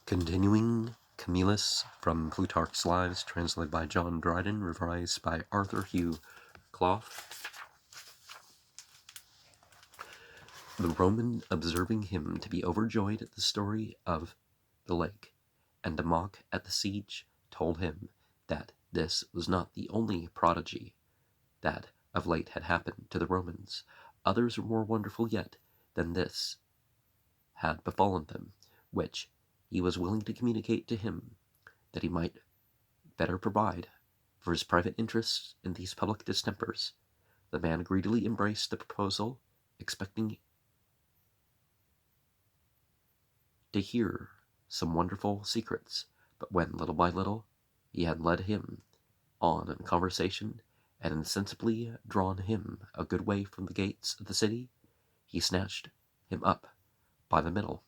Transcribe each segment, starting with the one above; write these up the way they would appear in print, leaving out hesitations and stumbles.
Continuing Camillus from Plutarch's Lives, translated by John Dryden, revised by Hugh Clough. The Roman, observing him to be overjoyed at the story of the lake, and to mock at the siege, told him that this was not the only prodigy that of late had happened to the Romans. Others were more wonderful yet than this had befallen them, which he was willing to communicate to him, that he might better provide for his private interests in these public distempers. The man greedily embraced the proposal, expecting to hear some wonderful secrets, but when, little by little, he had led him on in conversation, and insensibly drawn him a good way from the gates of the city, he snatched him up by the middle,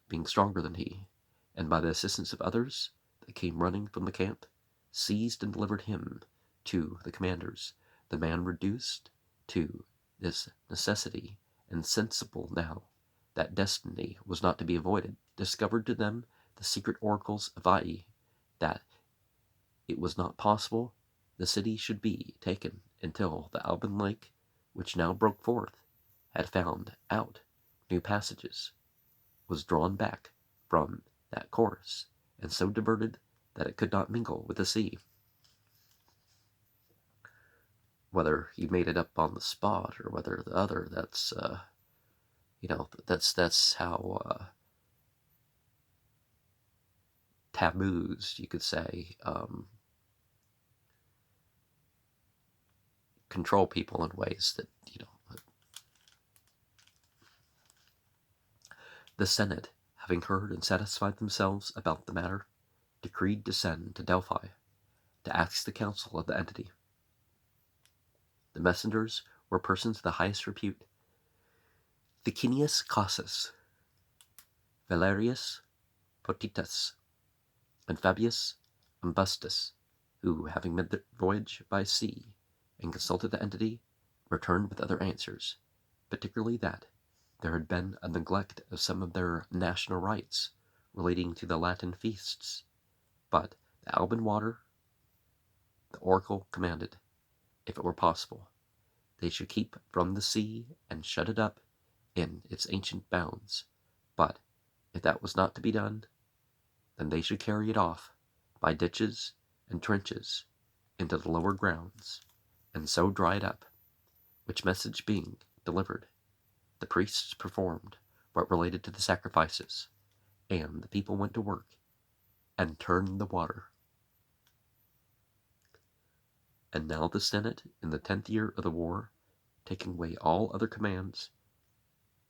being stronger than he, and by the assistance of others that came running from the camp, seized and delivered him to the commanders. The man, reduced to this necessity, and sensible now that destiny was not to be avoided, discovered to them the secret oracles of Ai, that it was not possible the city should be taken until the Alban lake, which now broke forth, had found out new passages, was drawn back from that course, and so diverted that it could not mingle with the sea. Whether he made it up on the spot or whether the other, that's how taboos, you could say, control people in ways that, The Senate, having heard and satisfied themselves about the matter, decreed to send to Delphi to ask the counsel of the entity. The messengers were persons of the highest repute: Licinius Cassus, Valerius Potitus, and Fabius Ambustus, who, having made the voyage by sea and consulted the entity, returned with other answers, particularly that there had been a neglect of some of their national rites relating to the Latin feasts, but the Alban water, the oracle commanded, if it were possible, they should keep from the sea and shut it up in its ancient bounds. But if that was not to be done, then they should carry it off by ditches and trenches into the lower grounds, and so dry it up. Which message being delivered, the priests performed what related to the sacrifices, and the people went to work and turned the water. And now the Senate, in the 10th year of the war, taking away all other commands,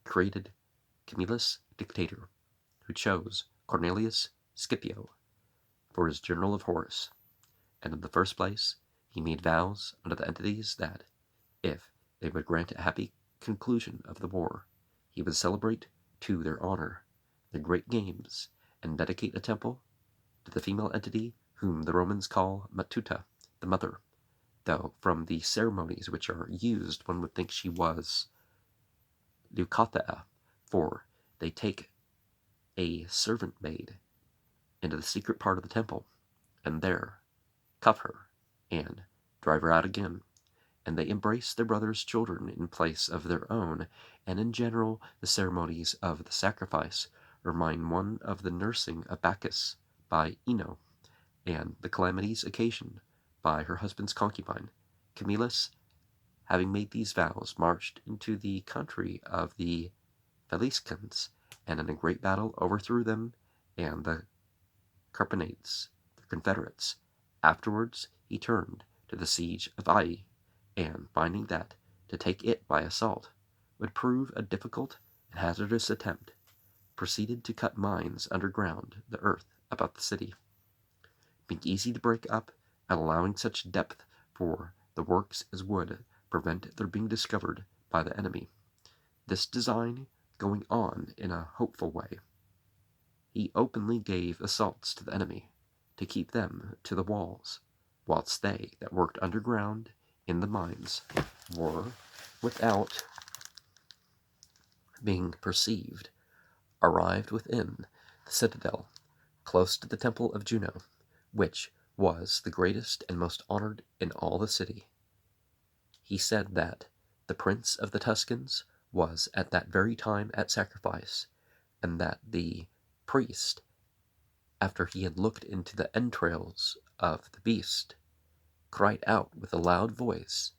created Camillus dictator, who chose Cornelius Scipio for his general of horse. And in the first place, he made vows unto the entities that, if they would grant a happy conclusion of the war, he would celebrate to their honor the great games, and dedicate a temple to the female entity whom the Romans call Matuta, the mother, though from the ceremonies which are used one would think she was Leucothea, for they take a servant maid into the secret part of the temple, and there cuff her and drive her out again, and they embrace their brother's children in place of their own, and in general the ceremonies of the sacrifice remind one of the nursing of Bacchus by Ino, and the calamities occasioned by her husband's concubine. Camillus, having made these vows, marched into the country of the Faliscans, and in a great battle overthrew them and the Carpanates, their confederates. Afterwards he turned to the siege of Ai, and finding that to take it by assault would prove a difficult and hazardous attempt, proceeded to cut mines underground the earth about the city, being easy to break up, and allowing such depth for the works as would prevent their being discovered by the enemy. This design going on in a hopeful way, he openly gave assaults to the enemy to keep them to the walls, whilst they that worked underground in the mines were, without being perceived, arrived within the citadel, close to the temple of Juno, which was the greatest and most honored in all the city. He said that the prince of the Tuscans was at that very time at sacrifice, and that the priest, after he had looked into the entrails of the beast, cried out with a loud voice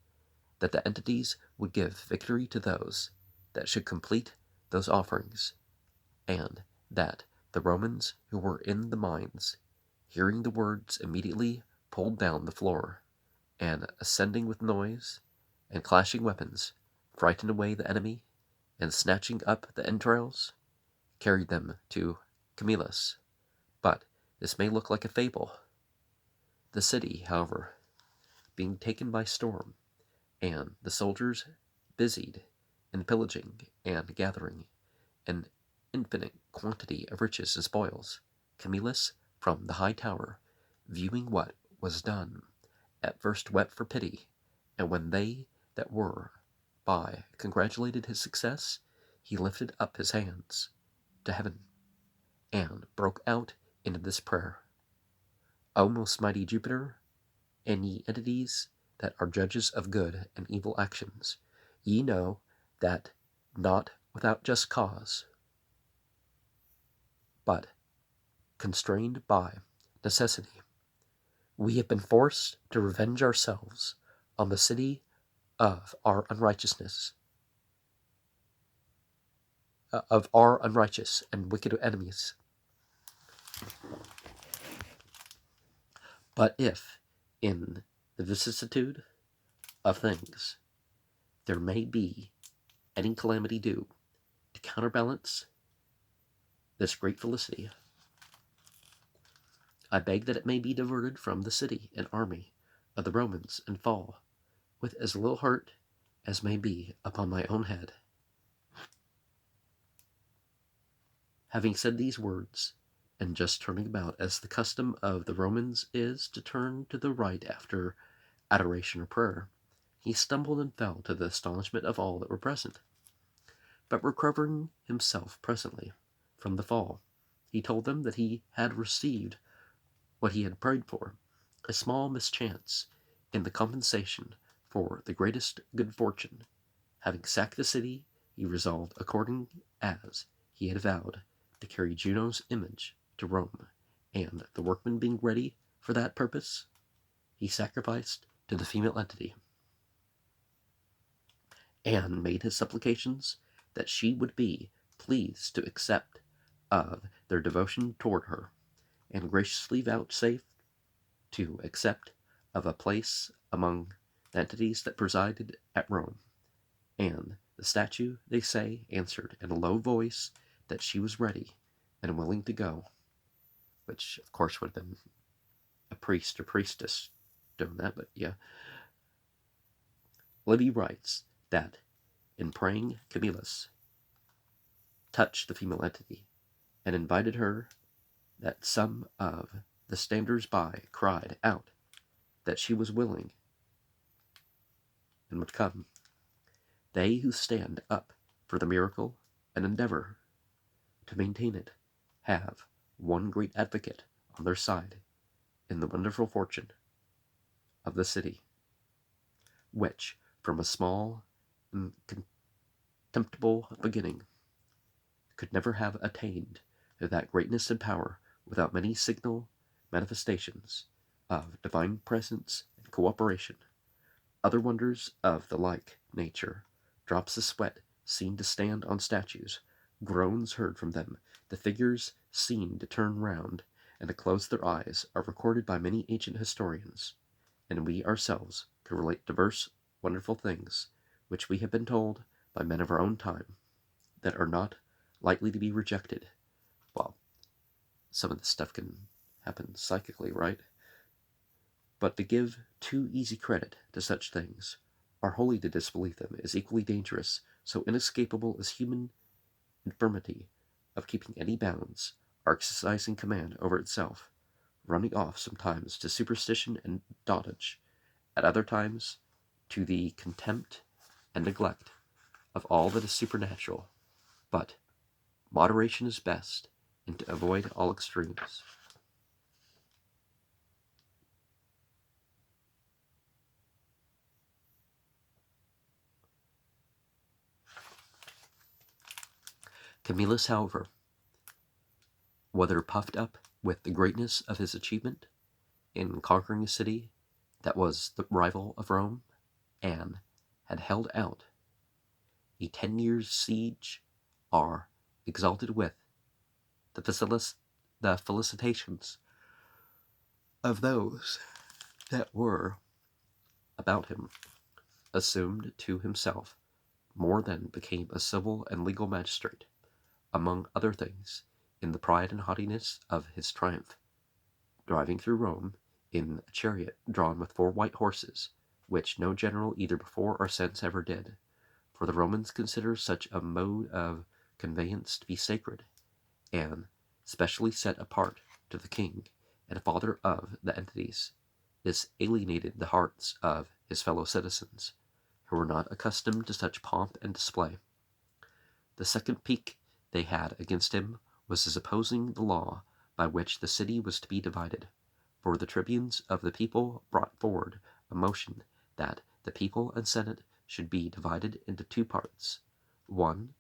that the entities would give victory to those that should complete those offerings, and that the Romans who were in the mines, hearing the words, immediately pulled down the floor, and ascending with noise and clashing weapons, frightened away the enemy, and snatching up the entrails, carried them to Camillus. But this may look like a fable. The city, however, being taken by storm, and the soldiers busied in pillaging and gathering an infinite quantity of riches and spoils, Camillus, from the high tower, viewing what was done, at first wept for pity, and when they that were by congratulated his success, he lifted up his hands to heaven, and broke out into this prayer: O most mighty Jupiter, and ye entities that are judges of good and evil actions, ye know that not without just cause, but constrained by necessity, we have been forced to revenge ourselves on the city of our unrighteousness, of our unrighteous and wicked enemies. But if, in the vicissitude of things, there may be any calamity due to counterbalance this great felicity, I beg that it may be diverted from the city and army of the Romans, and fall, with as little hurt as may be, upon my own head. Having said these words, and just turning about, as the custom of the Romans is to turn to the right after adoration or prayer, he stumbled and fell, to the astonishment of all that were present. But recovering himself presently from the fall, he told them that he had received what he had prayed for, a small mischance, in the compensation for the greatest good fortune. Having sacked the city, he resolved, according as he had vowed, to carry Juno's image to Rome, and the workmen being ready for that purpose, he sacrificed to the female entity, and made his supplications that she would be pleased to accept of their devotion toward her, and graciously vouchsafed to accept of a place among the entities that presided at Rome. And the statue, they say, answered in a low voice that she was ready and willing to go, which of course would have been a priest or priestess doing that, but yeah. Livy writes that in praying, Camillus touched the female entity and invited her, that some of the standers by cried out that she was willing and would come. They who stand up for the miracle and endeavor to maintain it have one great advocate on their side in the wonderful fortune of the city, which, from a small and contemptible beginning, could never have attained to that greatness and power without many signal manifestations of divine presence and cooperation. Other wonders of the like nature, drops of sweat seen to stand on statues, groans heard from them, the figures seen to turn round and to close their eyes, are recorded by many ancient historians, and we ourselves can relate diverse wonderful things which we have been told by men of our own time, that are not likely to be rejected. Well, some of this stuff can happen psychically, right? But to give too easy credit to such things, or wholly to disbelieve them, is equally dangerous, so inescapable is human infirmity of keeping any bounds, or exercising command over itself, running off sometimes to superstition and dotage, at other times to the contempt and neglect of all that is supernatural. But moderation is best, and to avoid all extremes. Camillus, however, whether puffed up with the greatness of his achievement in conquering a city that was the rival of Rome and had held out a 10 years siege, are exalted with the felicitations of those that were about him, assumed to himself more than became a civil and legal magistrate, among other things, in the pride and haughtiness of his triumph, driving through Rome in a chariot drawn with 4 white horses, which no general either before or since ever did, for the Romans consider such a mode of conveyance to be sacred, and specially set apart to the king and father of the entities. This alienated the hearts of his fellow citizens, who were not accustomed to such pomp and display. The second pique they had against him was his opposing the law by which the city was to be divided, for the tribunes of the people brought forward a motion that the people and senate should be divided into 2 parts, one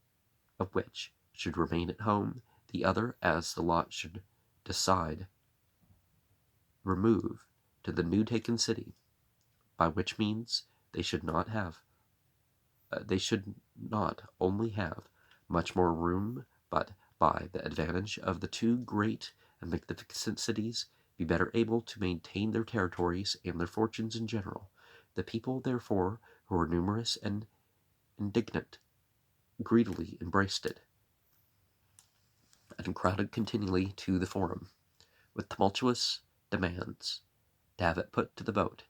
of which should remain at home, the other, as the lot should decide, remove to the new taken city, by which means they should not only have much more room, but by the advantage of the 2 great and magnificent cities be better able to maintain their territories and their fortunes in general. The people, therefore, who were numerous and indignant, greedily embraced it, and crowded continually to the forum, with tumultuous demands to have it put to the vote.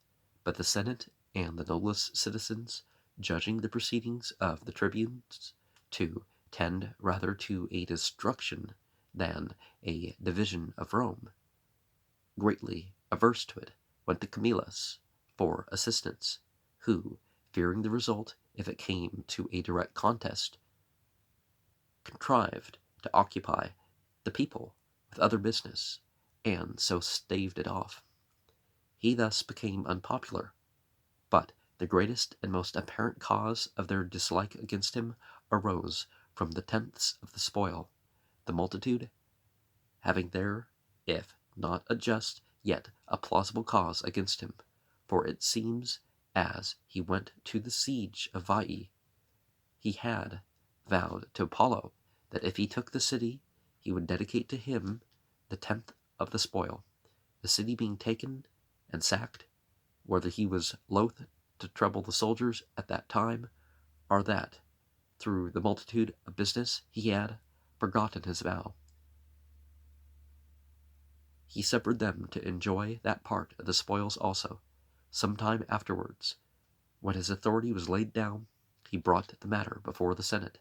But the Senate and the noblest citizens, judging the proceedings of the tribunes to tend rather to a destruction than a division of Rome, greatly averse to it, went to Camillus for assistance, who, fearing the result if it came to a direct contest, contrived to occupy the people with other business, and so staved it off. He thus became unpopular, but the greatest and most apparent cause of their dislike against him arose from the tenths of the spoil, the multitude having there, if not a just, yet a plausible cause against him. For it seems, as he went to the siege of Veii, he had vowed to Apollo that if he took the city, he would dedicate to him the 10th of the spoil. The city being taken and sacked, whether he was loath to trouble the soldiers at that time, or that, through the multitude of business, he had forgotten his vow, he suffered them to enjoy that part of the spoils also. Some time afterwards, when his authority was laid down, he brought the matter before the Senate,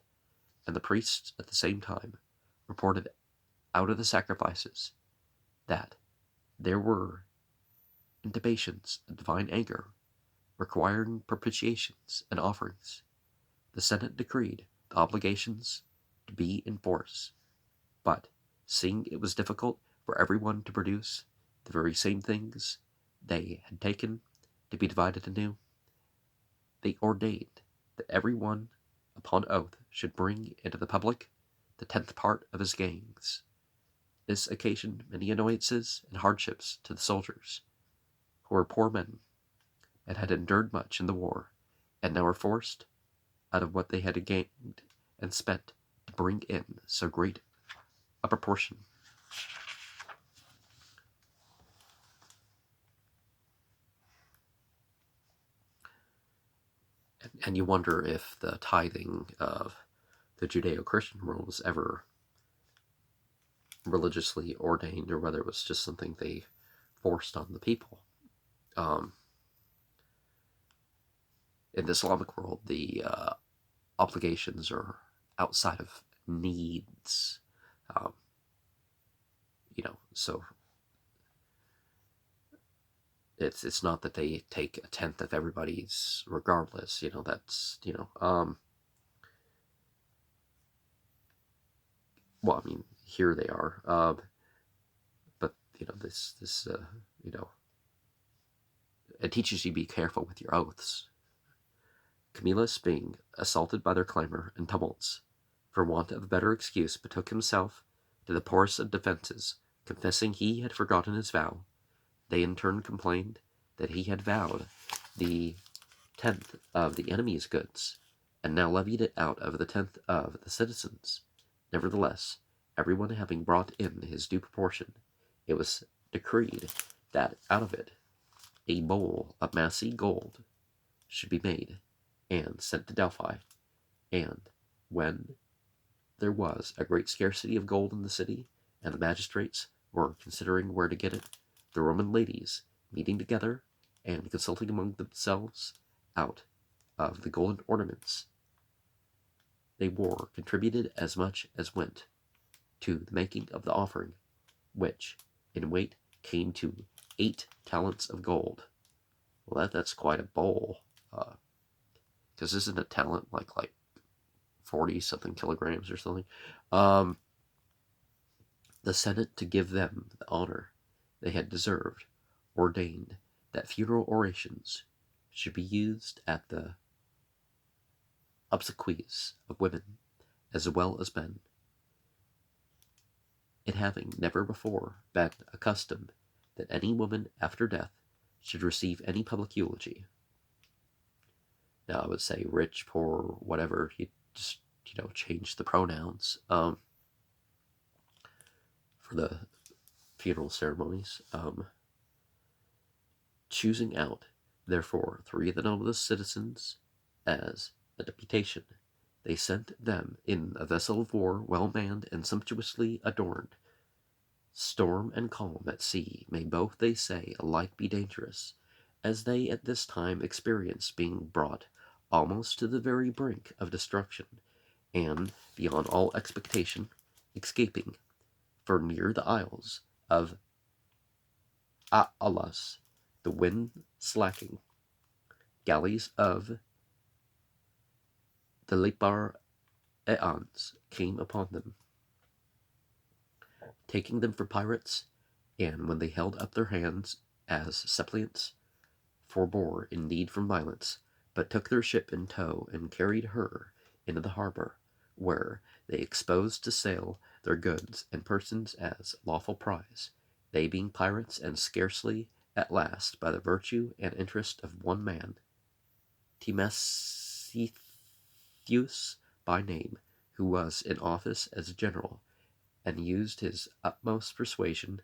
and the priests at the same time reported out of the sacrifices that there were intimations of divine anger, requiring propitiations and offerings. The Senate decreed the obligations to be in force, but seeing it was difficult for everyone to produce the very same things they had taken to be divided anew, they ordained that every one upon oath should bring into the public the 10th part of his gains. This occasioned many annoyances and hardships to the soldiers, who were poor men and had endured much in the war, and now were forced, out of what they had gained and spent, to bring in so great a proportion. And you wonder if the tithing of the Judeo-Christian world was ever religiously ordained, or whether it was just something they forced on the people. In the Islamic world, the obligations are outside of needs. So it's not that they take a 10th of everybody's regardless. That's well, I mean, here they are, but this it teaches you to be careful with your oaths. Camillus, being assaulted by their clamor and tumults for want of a better excuse, betook himself to the poorest of defenses, confessing he had forgotten his vow. They in turn complained that he had vowed the 10th of the enemy's goods, and now levied it out of the 10th of the citizens. Nevertheless, everyone having brought in his due proportion, it was decreed that out of it a bowl of massy gold should be made and sent to Delphi. And when there was a great scarcity of gold in the city, and the magistrates were considering where to get it, the Roman ladies, meeting together and consulting among themselves, out of the golden ornaments they wore, contributed as much as went to the making of the offering, which in weight came to 8 talents of gold. Well, that's quite a bowl, because isn't a talent like 40 something kilograms or something? The Senate, to give them the honor they had deserved, ordained that funeral orations should be used at the obsequies of women as well as men, it having never before been accustomed that any woman after death should receive any public eulogy. Now, I would say rich, poor, whatever, he just, change the pronouns for the funeral ceremonies. Choosing out, therefore, 3 of the noblest citizens as a deputation, they sent them in a vessel of war, well manned and sumptuously adorned. Storm and calm at sea may both, they say, alike be dangerous, as they at this time experience being brought almost to the very brink of destruction, and, beyond all expectation, escaping, for near the isles of Alas, the wind slacking, galleys of the Lepar Eons came upon them, taking them for pirates, and when they held up their hands as suppliants, forbore indeed from violence, but took their ship in tow and carried her into the harbor, where they exposed to sale their goods and persons as lawful prize, they being pirates, and scarcely at last by the virtue and interest of one man, Timesitheus by name, who was in office as a general, and used his utmost persuasion,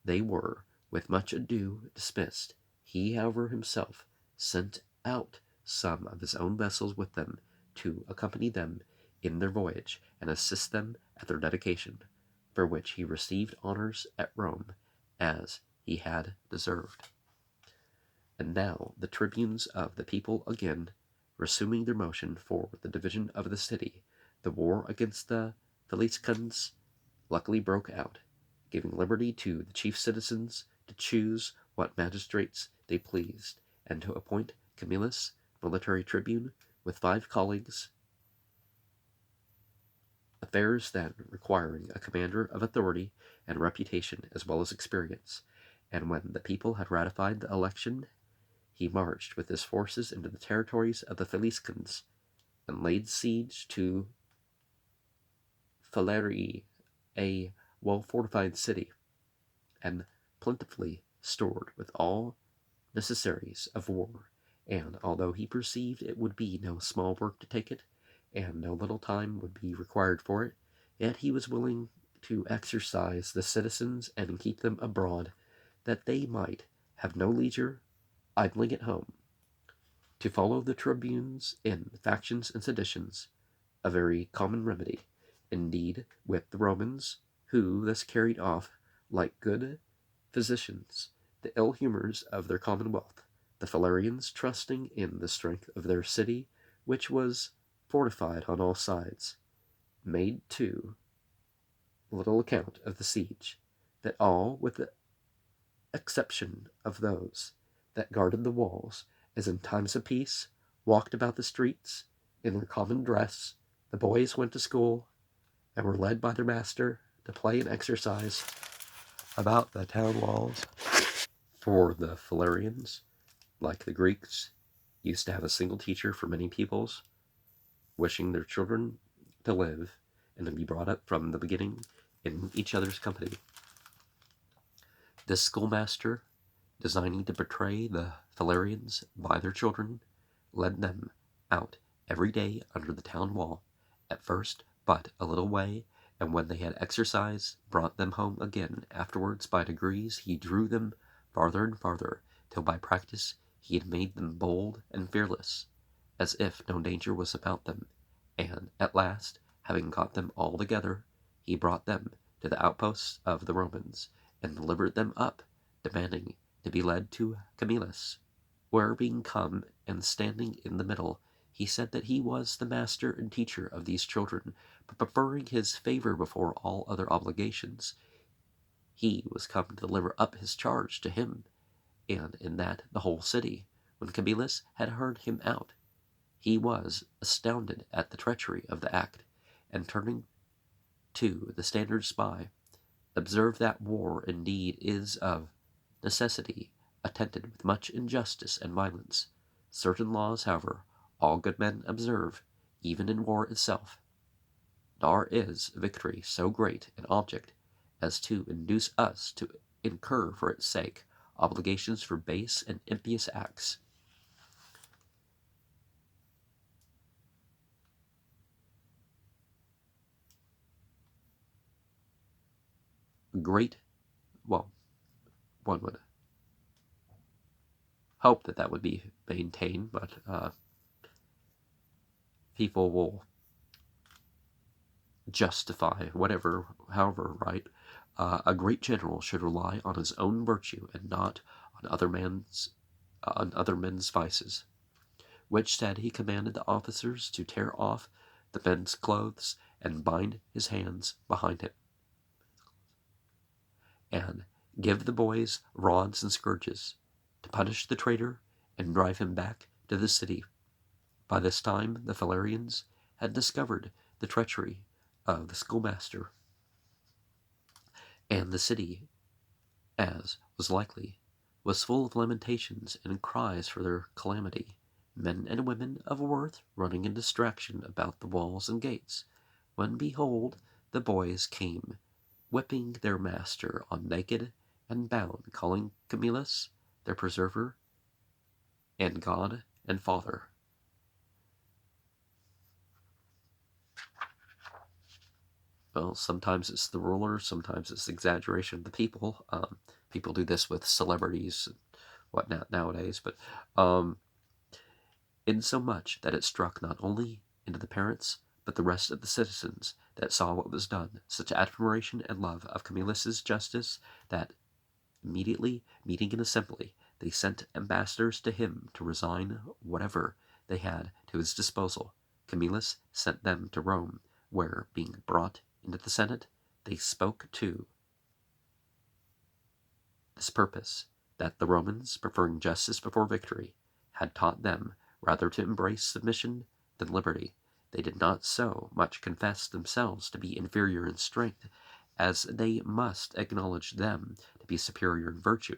they were, with much ado, dismissed. He, however, himself sent out some of his own vessels with them to accompany them in their voyage and assist them at their dedication, for which he received honors at Rome as he had deserved. And now the tribunes of the people again resuming their motion for the division of the city, the war against the Philistines luckily broke out, giving liberty to the chief citizens to choose what magistrates they pleased, and to appoint Camillus military tribune with 5 colleagues, affairs then requiring a commander of authority and reputation as well as experience. And when the people had ratified the election, he marched with his forces into the territories of the Philistines and laid siege to Phalerii, a well-fortified city, and plentifully stored with all necessaries of war. And although he perceived it would be no small work to take it, and no little time would be required for it, yet he was willing to exercise the citizens and keep them abroad, that they might have no leisure, idling at home, to follow the tribunes in factions and seditions, a very common remedy, indeed, with the Romans, who thus carried off, like good physicians, the ill humors of their commonwealth, the Phalerians trusting in the strength of their city, which was fortified on all sides, made too little account of the siege, that all, with the exception of those that guarded the walls, as in times of peace, walked about the streets in their common dress. The boys went to school and were led by their master to play and exercise about the town walls. For the Phalerians, like the Greeks, used to have a single teacher for many peoples, wishing their children to live and to be brought up from the beginning in each other's company. This schoolmaster, designing to betray the Phalerians by their children, led them out every day under the town wall, at first but a little way, and when they had exercise, brought them home again. Afterwards, by degrees, he drew them farther and farther, till by practice he had made them bold and fearless, as if no danger was about them. And at last, having got them all together, he brought them to the outposts of the Romans, and delivered them up, demanding to be led to Camillus, where being come and standing in the middle, he said that he was the master and teacher of these children, but preferring his favor before all other obligations, he was come to deliver up his charge to him, and in that the whole city. When Camillus had heard him out, he was astounded at the treachery of the act, and turning to the standard spy, observed that war indeed is of necessity attended with much injustice and violence. Certain laws, however, all good men observe, even in war itself. Nor is victory so great an object as to induce us to incur for its sake obligations for base and impious acts. Great, well, one would hope that that would be maintained, but people will justify whatever, however, right? A great general should rely on his own virtue and not on other men's vices. Which said, he commanded the officers to tear off the men's clothes and bind his hands behind him, and give the boys rods and scourges to punish the traitor and drive him back to the city. By this time the Phalerians had discovered the treachery of the schoolmaster, and the city, as was likely, was full of lamentations and cries for their calamity, men and women of worth running in distraction about the walls and gates, when behold the boys came, whipping their master on naked and bound, calling Camillus their preserver and God and Father. Well, sometimes it's the ruler, sometimes it's the exaggeration of the people. People do this with celebrities and whatnot nowadays, but insomuch that it struck not only into the parents, but the rest of the citizens that saw what was done, such admiration and love of Camillus's justice, that immediately meeting an assembly, they sent ambassadors to him to resign whatever they had to his disposal. Camillus sent them to Rome, where, being brought into the Senate, they spoke to this purpose, that the Romans, preferring justice before victory, had taught them rather to embrace submission than liberty. They did not so much confess themselves to be inferior in strength, as they must acknowledge them to be superior in virtue.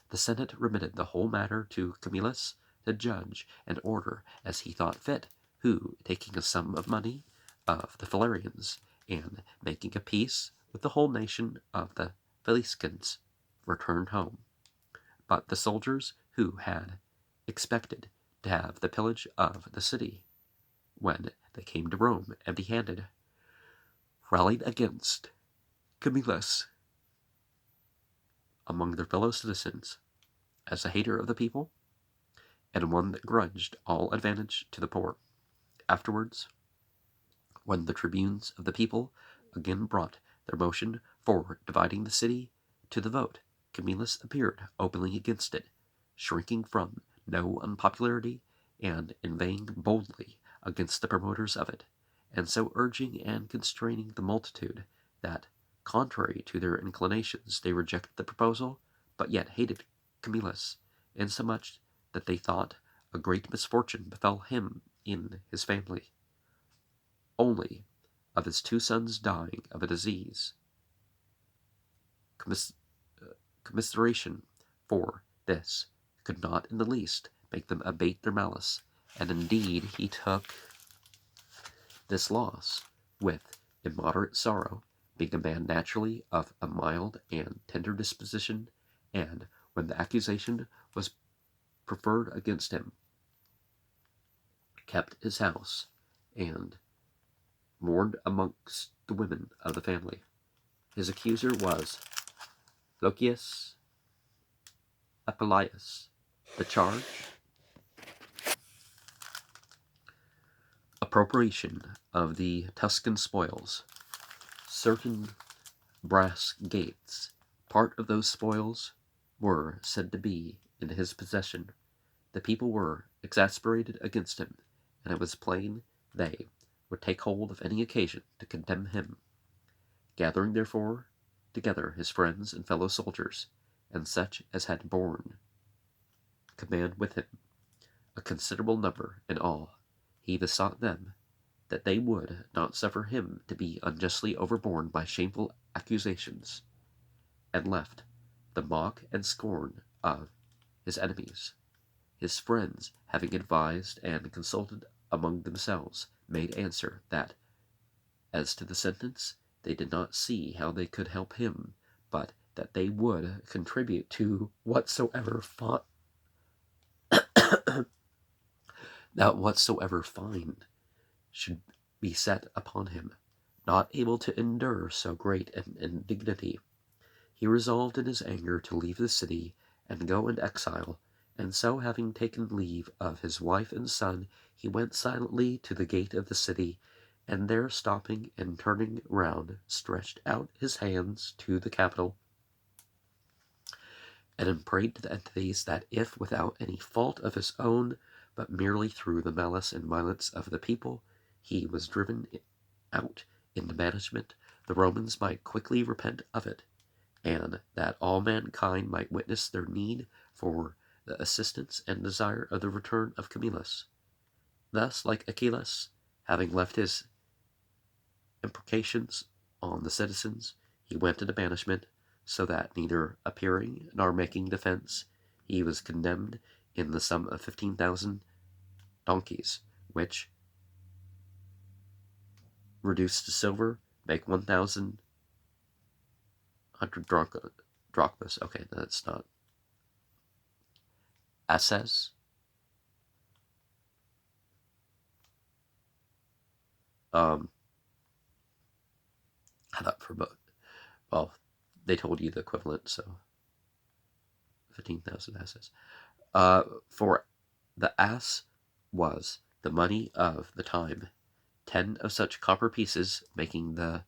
The Senate remitted the whole matter to Camillus to judge and order as he thought fit, who, taking a sum of money of the Phalerians, and making a peace with the whole nation of the Philistines, returned home. But the soldiers, who had expected to have the pillage of the city, when they came to Rome empty-handed, rallied against Camillus among their fellow citizens as a hater of the people, and one that grudged all advantage to the poor. Afterwards, when the tribunes of the people again brought their motion for dividing the city to the vote, Camillus appeared openly against it, shrinking from no unpopularity, and inveighing boldly against the promoters of it, and so urging and constraining the multitude that, contrary to their inclinations, they rejected the proposal, but yet hated Camillus, insomuch that they thought a great misfortune befell him in his family, only of his 2 sons dying of a disease. Commiseration for this could not in the least make them abate their malice, and indeed he took this loss with in moderate sorrow, being a man naturally of a mild and tender disposition, and, when the accusation was preferred against him, kept his house, and mourned amongst the women of the family. His accuser was Locius Appius. The charge: appropriation of the Tuscan spoils. Certain brass gates, part of those spoils, were said to be in his possession. The people were exasperated against him, and it was plain they would take hold of any occasion to condemn him. Gathering therefore together his friends and fellow soldiers, and such as had borne command with him, a considerable number in all, he besought them that they would not suffer him to be unjustly overborne by shameful accusations, and left the mock and scorn of his enemies. His friends, having advised and consulted among themselves, made answer that, as to the sentence, they did not see how they could help him, but that they would contribute to whatsoever fine should be set upon him. Not able to endure so great an indignity, he resolved in his anger to leave the city and go into exile, and so having taken leave of his wife and son, he went silently to the gate of the city, and there stopping and turning round, stretched out his hands to the Capitol, and prayed to the entities that if, without any fault of his own, but merely through the malice and violence of the people, he was driven out into banishment, the Romans might quickly repent of it, and that all mankind might witness their need for the assistance and desire of the return of Camillus. Thus, like Achilles, having left his imprecations on the citizens, he went into banishment, so that neither appearing nor making defense, he was condemned in the sum of 15,000 donkeys, which, reduced to silver, make 1,100 drachmas. Okay, that's not. Asses. How about for both? Well, they told you the equivalent, so 15,000 asses. For the ass was the money of the time, 10 of such copper pieces, making the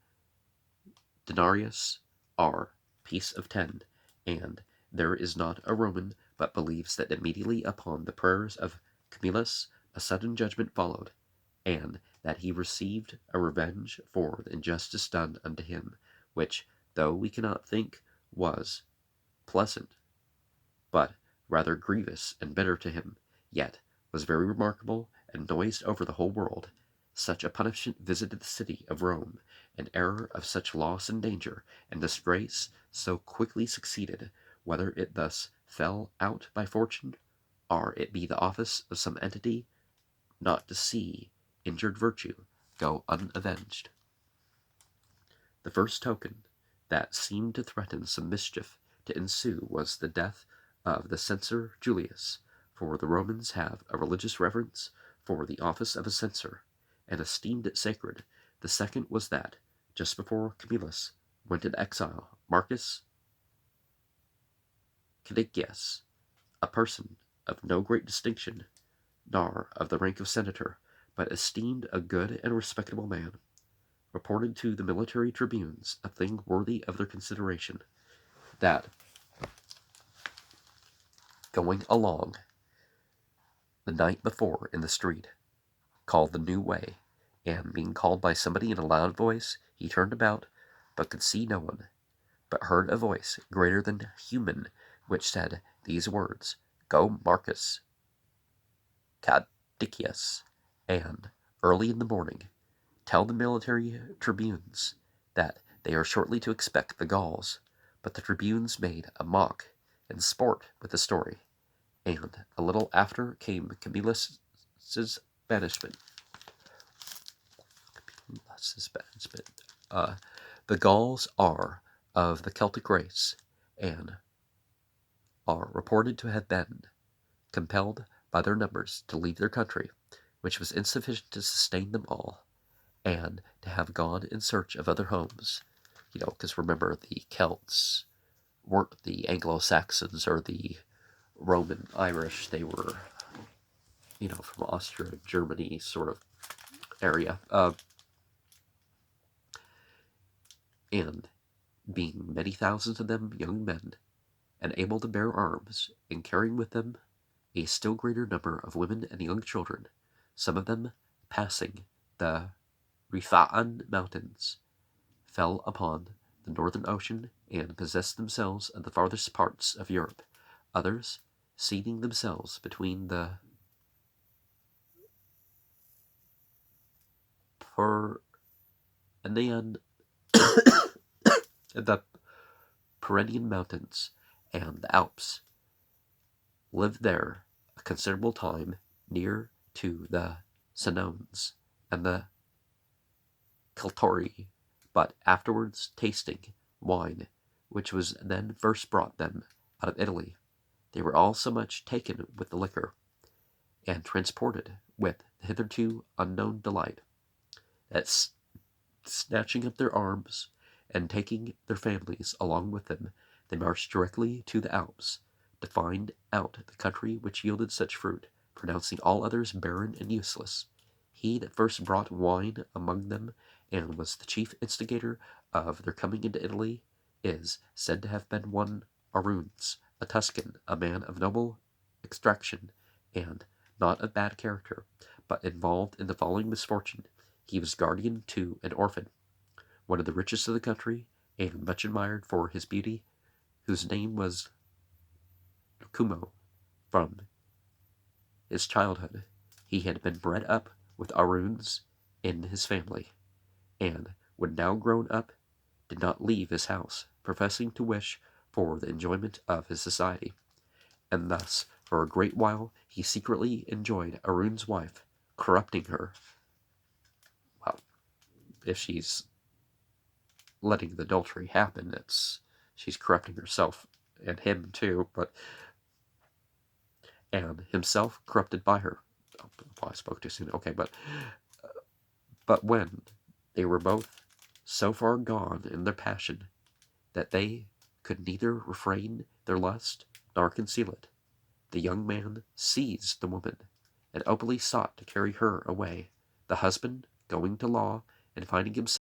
denarius r, piece of 10, and there is not a Roman but believes that immediately upon the prayers of Camillus a sudden judgment followed, and that he received a revenge for the injustice done unto him, which, though we cannot think was pleasant, but rather grievous and bitter to him, yet was very remarkable and noised over the whole world. Such a punishment visited the city of Rome, an error of such loss and danger and disgrace so quickly succeeded, whether it thus fell out by fortune, or it be the office of some entity, not to see injured virtue go unavenged. The first token that seemed to threaten some mischief to ensue was the death of the censor Julius, for the Romans have a religious reverence for the office of a censor, and esteemed it sacred. The second was that, just before Camillus went into exile, Marcus Cadicius, a person of no great distinction, nor of the rank of senator, but esteemed a good and respectable man, reported to the military tribunes a thing worthy of their consideration, that, going along the night before in the street, called the New Way, and being called by somebody in a loud voice, he turned about, but could see no one, but heard a voice greater than human, which said these words, "Go, Marcus Cadicius, and, early in the morning, tell the military tribunes that they are shortly to expect the Gauls." But the tribunes made a mock and sport with the story, and a little after came Camillus's banishment. The Gauls are of the Celtic race, and are reported to have been compelled by their numbers to leave their country, which was insufficient to sustain them all, and to have gone in search of other homes. Because remember, the Celts weren't the Anglo-Saxons or the Roman Irish. They were, from Austria, Germany sort of area. And being many thousands of them young men, and able to bear arms, and carrying with them a still greater number of women and young children, some of them passing the Riphaean mountains, fell upon the northern ocean and possessed themselves of the farthest parts of Europe. Others, seating themselves between the the Pyrenean mountains and the Alps, lived there a considerable time near to the Senones and the Celtori, but afterwards tasting wine, which was then first brought them out of Italy, they were all so much taken with the liquor, and transported with hitherto unknown delight, that snatching up their arms, and taking their families along with them, they marched directly to the Alps, to find out the country which yielded such fruit, pronouncing all others barren and useless. He that first brought wine among them, and was the chief instigator of their coming into Italy, is said to have been one Aruns, a Tuscan, a man of noble extraction, and not of bad character, but involved in the following misfortune. He was guardian to an orphan, one of the richest of the country, and much admired for his beauty, whose name was Lucumo. From his childhood he had been bred up with Aruns in his family, and when now grown up, did not leave his house, professing to wish for the enjoyment of his society. And thus, for a great while, he secretly enjoyed Arun's wife, corrupting her. Well, if she's letting the adultery happen, she's corrupting herself and him too, and himself corrupted by her. Oh, I spoke too soon. Okay, but when they were both so far gone in their passion that they could neither refrain their lust nor conceal it, the young man seized the woman, and openly sought to carry her away. The husband, going to law, and finding himself